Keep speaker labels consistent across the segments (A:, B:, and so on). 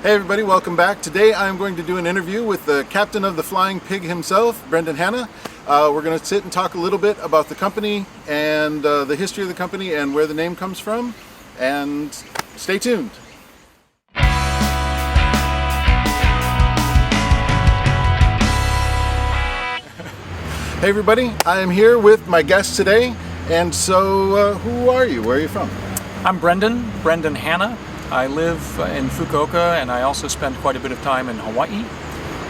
A: Hey everybody, welcome back. Today I'm going to do an interview with the captain of the Flying Pig himself, Brendon Hanna. We're going to sit and talk a little bit about the company and the history of the company and where the name comes from. And stay tuned. Hey everybody, I am here with my guest today. And so, who are you? Where are you from?
B: I'm Brendon Hanna. I live in Fukuoka, and I also spend quite a bit of time in Hawaii.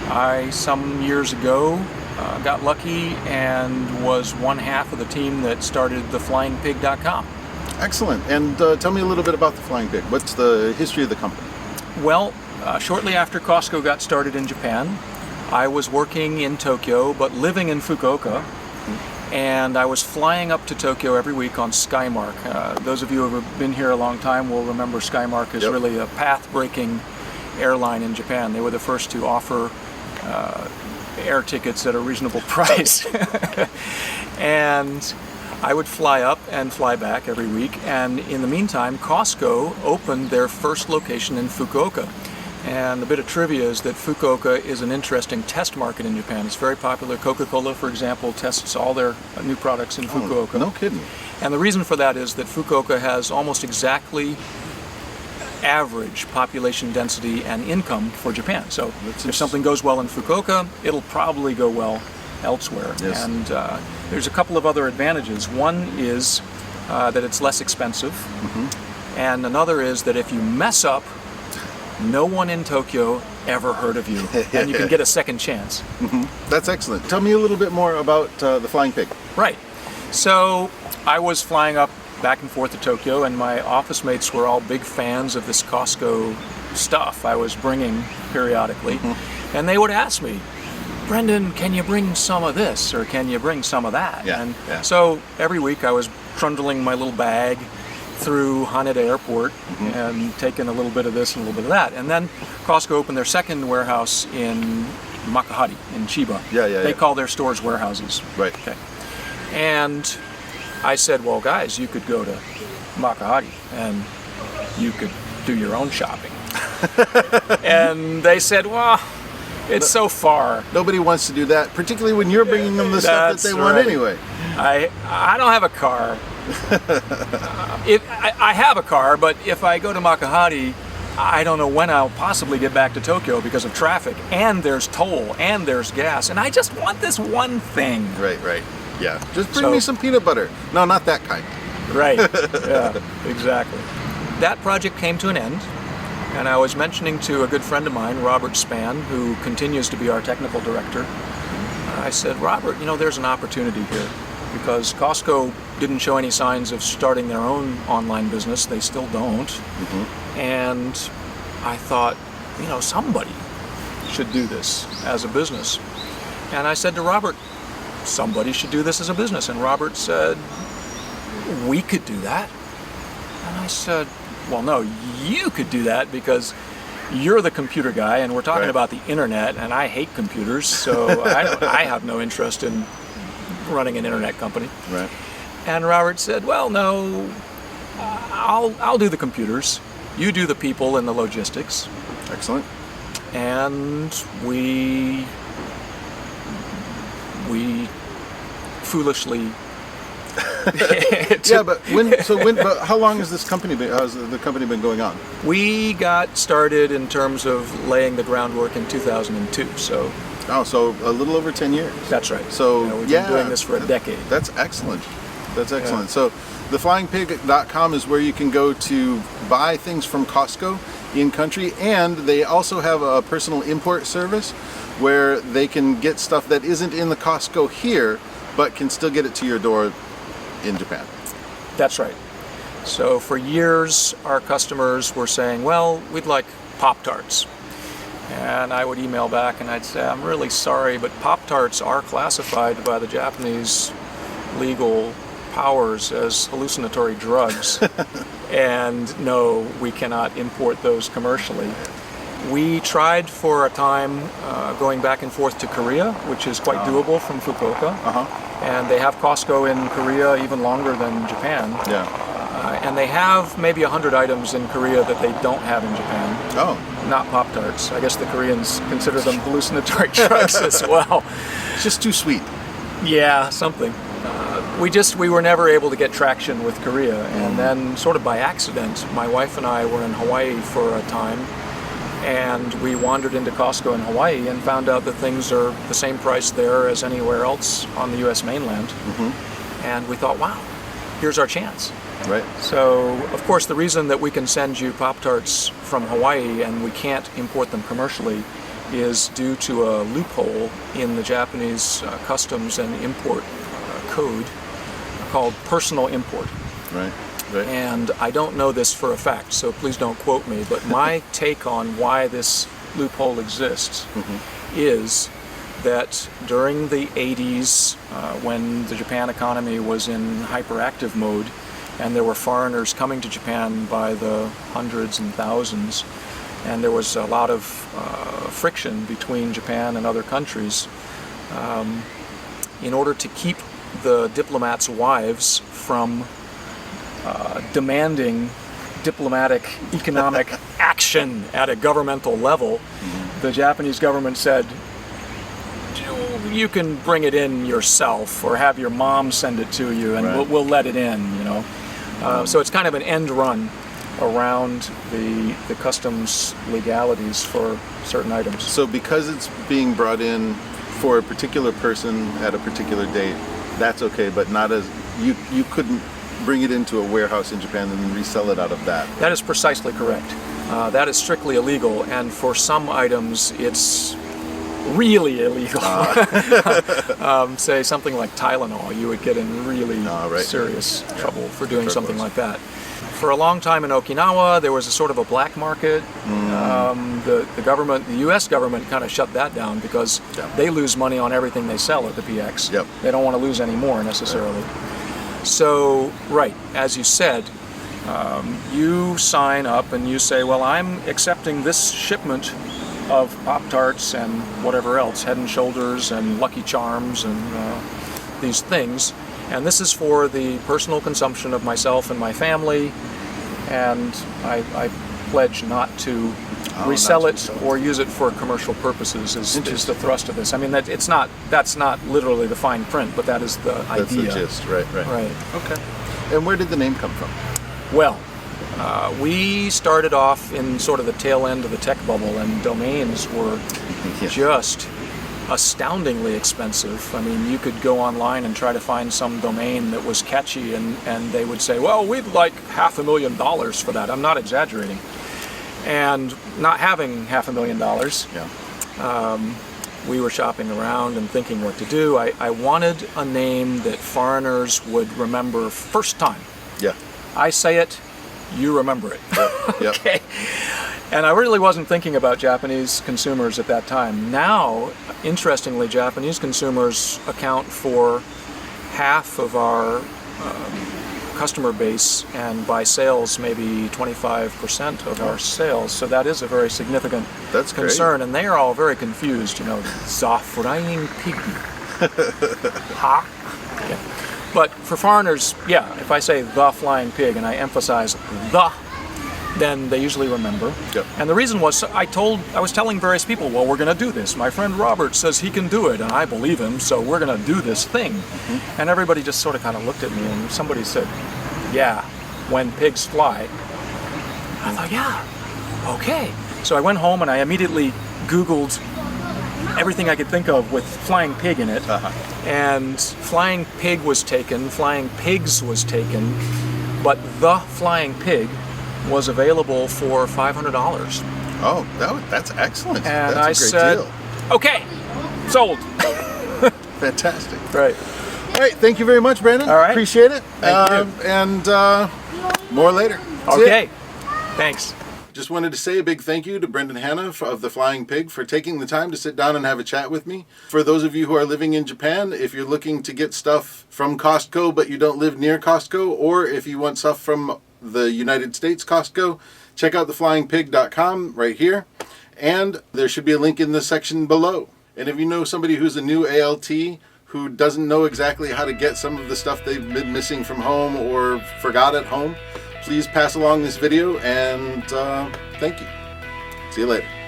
B: I, some years ago, got lucky and was one half of the team that started theflyingpig.com.
A: Excellent. And tell me a little bit about the Flying Pig. What's the history of the company?
B: Well, shortly after Costco got started in Japan, I was working in Tokyo, but living in Fukuoka. And I was flying up to Tokyo every week on Skymark. Those of you who have been here a long time will remember Skymark is really a path-breaking airline in Japan. They were the first to offer air tickets at a reasonable price. And I would fly up and fly back every week. And in the meantime, Costco opened their first location in Fukuoka. And a bit of trivia is that Fukuoka is an interesting test market in Japan. It's very popular. Coca-Cola, for example, tests all their new products in Fukuoka.
A: No kidding.
B: And the reason for that is that Fukuoka has almost exactly average population density and income for Japan. So if something goes well in Fukuoka, it'll probably go well elsewhere.
A: Yes.
B: And there's a couple of other advantages. One is that it's less expensive. And another is that if you mess up, no one in Tokyo ever heard of you, and you can get a second chance.
A: That's excellent. Tell me a little bit more about the Flying Pig.
B: Right. So I was flying up back and forth to Tokyo, and my office mates were all big fans of this Costco stuff I was bringing periodically. And they would ask me, Brendon, can you bring some of this, or can you bring some of that? So every week I was trundling my little bag through Haneda Airport and taking a little bit of this and a little bit of that. And then Costco opened their second warehouse in Makahari, in Chiba. They call their stores warehouses.
A: Right.
B: Okay. And I said, well, guys, you could go to Makahari and you could do your own shopping. And they said, well, it's so far.
A: Nobody wants to do that, particularly when you're bringing them the stuff that they want anyway.
B: I don't have a car. I have a car, but if I go to Makahari, I don't know when I'll possibly get back to Tokyo because of traffic, and there's toll, and there's gas, and I just want this one thing.
A: Right. Yeah. Just bring me some peanut butter. No, not that kind.
B: Right. Yeah, exactly. That project came to an end, and I was mentioning to a good friend of mine, Robert Spann, who continues to be our technical director. I said, Robert, you know, there's an opportunity here. Because Costco didn't show any signs of starting their own online business. They still don't. And I thought, you know, somebody should do this as a business. And I said to Robert, somebody should do this as a business. And Robert said, we could do that. And I said, well, no, you could do that because you're the computer guy and we're talking about the internet, and I hate computers, so I have no interest in running an internet company.
A: Right.
B: And Robert said, well, no, I'll do the computers. You do the people and the logistics.
A: Excellent.
B: And we foolishly
A: but how long has this company been, how's the company been going on?
B: We got started in terms of laying the groundwork in 2002, so
A: so a little over 10 years.
B: That's right.
A: So
B: we've been doing this for a decade.
A: That's excellent. That's excellent. So theflyingpig.com is where you can go to buy things from Costco in country, and they also have a personal import service where they can get stuff that isn't in the Costco here, but can still get it to your door in Japan.
B: That's right. So for years, our customers were saying, well, we'd like Pop-Tarts. And I would email back and I'd say, I'm really sorry, but Pop-Tarts are classified by the Japanese legal powers as hallucinatory drugs. And no, we cannot import those commercially. We tried for a time going back and forth to Korea, which is quite doable from Fukuoka. And they have Costco in Korea even longer than Japan.
A: Yeah.
B: And they have maybe 100 items in Korea that they don't have in Japan.
A: Oh.
B: not Pop-Tarts. I guess the Koreans consider them hallucinatory drugs as well.
A: It's just too sweet.
B: Yeah, something. We were never able to get traction with Korea, and then sort of by accident, my wife and I were in Hawaii for a time, and we wandered into Costco in Hawaii and found out that things are the same price there as anywhere else on the U.S. mainland. And we thought, wow, here's our chance.
A: Right.
B: So, of course, the reason that we can send you Pop-Tarts from Hawaii and we can't import them commercially is due to a loophole in the Japanese customs and import code called personal import.
A: Right. Right.
B: And I don't know this for a fact, so please don't quote me, but my take on why this loophole exists is that during the 80s, when the Japan economy was in hyperactive mode, and there were foreigners coming to Japan by the hundreds and thousands, and there was a lot of friction between Japan and other countries, in order to keep the diplomats' wives from demanding diplomatic economic action at a governmental level, the Japanese government said, you can bring it in yourself or have your mom send it to you, and we'll let it in, you know. So it's kind of an end run around the customs legalities for certain items.
A: So because it's being brought in for a particular person at a particular date, that's okay, but not as you couldn't bring it into a warehouse in Japan and then resell it out of that.
B: That is precisely correct. That is strictly illegal, and for some items it's really illegal. Say something like Tylenol, you would get in really serious trouble for doing something like that. For a long time in Okinawa, there was a sort of a black market. The government, the U.S. government, kind of shut that down because they lose money on everything they sell at the PX. They don't want to lose any more necessarily. So, as you said, you sign up and you say, well, I'm accepting this shipment of Pop-Tarts and whatever else, Head and Shoulders and Lucky Charms and these things, and this is for the personal consumption of myself and my family, and I pledge not to resell it or use it for commercial purposes is the thrust of this. I mean, that's not literally the fine print, but that is the idea.
A: That's the gist, right. Okay. And where did the name come from?
B: Well, we started off in sort of the tail end of the tech bubble, and domains were just astoundingly expensive. I mean, you could go online and try to find some domain that was catchy, and they would say, well, we'd like $500,000 for that. I'm not exaggerating. And not having $500,000, we were shopping around and thinking what to do. I wanted a name that foreigners would remember first time. I say it, you remember it. Okay. And I really wasn't thinking about Japanese consumers at that time. Now, interestingly, Japanese consumers account for half of our customer base, and by sales, maybe 25% of our sales. So that is a very significant concern. And they are all very confused, you know, the flying pig. Ha? Yeah. But for foreigners, if I say the flying pig and I emphasize the, then they usually remember. And the reason was, I was telling various people, well, we're going to do this. My friend Robert says he can do it, and I believe him, so we're going to do this thing. And everybody just sort of kind of looked at me, and somebody said, yeah, when pigs fly. I thought, okay. So I went home and I immediately Googled everything I could think of with flying pig in it. And flying pig was taken, flying pigs was taken, but the flying pig was available for $500.
A: Oh, that's excellent.
B: And
A: that's
B: a great deal. Okay, sold.
A: Fantastic.
B: Right.
A: All right, thank you very much, Brendon.
B: All right.
A: Appreciate it.
B: Thank you.
A: And more later.
B: Okay, thanks.
A: Just wanted to say a big thank you to Brendon Hanna of The Flying Pig for taking the time to sit down and have a chat with me. For those of you who are living in Japan, if you're looking to get stuff from Costco but you don't live near Costco, or if you want stuff from the United States Costco, check out theflyingpig.com right here. And there should be a link in the section below. And if you know somebody who's a new ALT who doesn't know exactly how to get some of the stuff they've been missing from home or forgot at home, please pass along this video, and thank you. See you. See you later.